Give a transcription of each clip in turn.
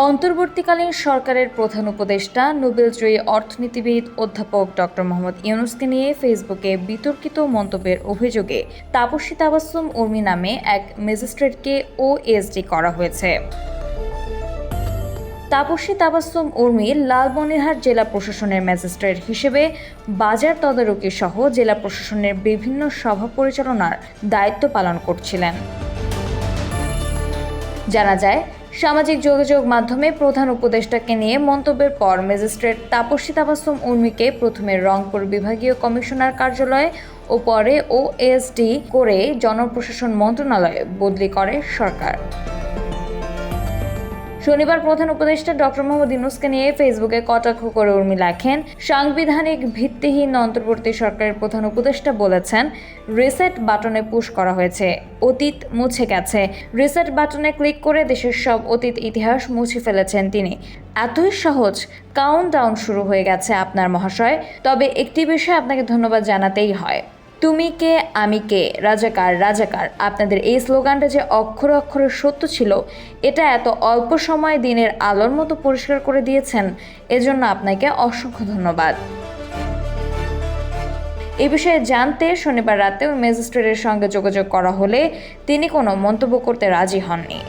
অন্তর্বর্তীকালীন সরকারের প্রধান উপদেষ্টা নোবেলজয়ী অর্থনীতিবিদ অধ্যাপক ডক্টর মোহাম্মদ ইউনূসকে নিয়ে ফেসবুকে বিতর্কিত মন্তব্যের অভিযোগে তাপসী তাবাসসুম উর্মি নামে এক ম্যাজিস্ট্রেটকে ওএসডি করা হয়েছে। তাপসী তাবাসসুম উর্মি লালমনিরহাট জেলা প্রশাসনের ম্যাজিস্ট্রেট হিসেবে বাজার তদারকি সহ জেলা প্রশাসনের বিভিন্ন সভা পরিচালনার দায়িত্ব পালন করছিলেন। জানা যায়, সামাজিক যোগাযোগ মাধ্যমে প্রধান উপদেষ্টাকে নিয়ে মন্তব্যের পর ম্যাজিস্ট্রেট তাপসী তাবাসসুম উর্মিকে প্রথমে রংপুর বিভাগীয় কমিশনার কার্যালয় ও পরে ওএসডি করে জনপ্রশাসন মন্ত্রণালয়ে বদলি করে সরকার। শনিবার প্রধান উপদেষ্টা ডক্টর মোহাম্মদ ইউনূসকে নিয়ে ফেসবুকে কটাক্ষ করে উর্মি লেখেন, সাংবিধানিক ভিত্তিহীন অন্তর্বর্তী সরকারের প্রধান উপদেষ্টা বলেছেন, রিসেট বাটনে পুশ করা হয়েছে, অতীত মুছে গেছে। রিসেট বাটনে ক্লিক করে দেশের সব অতীত ইতিহাস মুছে ফেলেছেন তিনি। এতই সহজ, কাউন্টডাউন শুরু হয়ে গেছে আপনার মহাশয়। তবে একটি বিষয়ে আপনাকে ধন্যবাদ জানাতেই হয়। তুমি কে আমি কে, রাজাকার রাজাকার, আপনাদের এই স্লোগানটা যে অক্ষরে অক্ষরে সত্য ছিল, এটা এত অল্প সময়ে দিনের আলোর মতো পরিষ্কার করে দিয়েছেন, এজন্য আপনাকে অসংখ্য ধন্যবাদ। এই বিষয়ে জানতে শনিবার রাতে ওই ম্যাজিস্ট্রেটের সঙ্গে যোগাযোগ করা হলে তিনি কোনো মন্তব্য করতে রাজি হননি।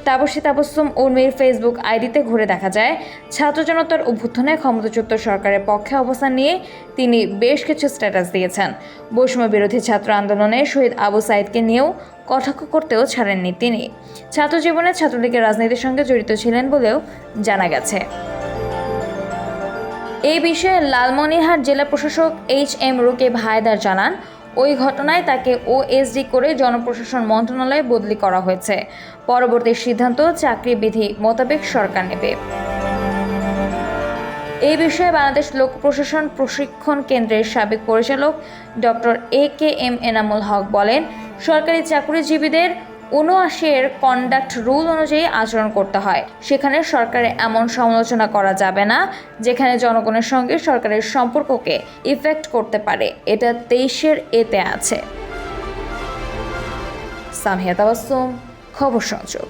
তাপসী তাবাসসুম উর্মির ফেসবুক আইডিতে ঘুরে দেখা যায়, ছাত্র জনতার অভ্যুত্থানে ক্ষমতাচ্যুত সরকারের পক্ষে অবস্থান নিয়ে তিনি বেশ কিছু স্ট্যাটাস দিয়েছেন। বৈষম্য বিরোধী ছাত্র আন্দোলনে শহীদ আবু সাঈদকে নিয়েও কটাক্ষ করতেও ছাড়েননি তিনি। ছাত্র জীবনে ছাত্রলীগের রাজনীতির সঙ্গে জড়িত ছিলেন বলেও জানা গেছে। এই বিষয়ে লালমনিরহাট জেলা প্রশাসক HM রকিব হায়দার জানান, ওই ঘটনায় তাকে ওএসডি করে জনপ্রশাসন মন্ত্রণালয়ে বদলি করা হয়েছে। পরবর্তী সিদ্ধান্ত চাকরি বিধি মোতাবেক সরকার নেবে। এই বিষয়ে বাংলাদেশ লোক প্রশাসন প্রশিক্ষণ কেন্দ্রের সাবেক পরিচালক ডক্টর AKM এনামুল হক বলেন, সরকারি চাকরিজীবীদের ৭৯ কন্ডাক্ট রুল অনুযায়ী আচরণ করতে হয়। সেখানে সরকারের এমন সমালোচনা করা যাবে না যেখানে জনগণের সঙ্গে সরকারের সম্পর্ককে ইফেক্ট করতে পারে। এটা ২৩ এতে আছে। সামিয়া তাবাসসুম, খবর সংযোগ।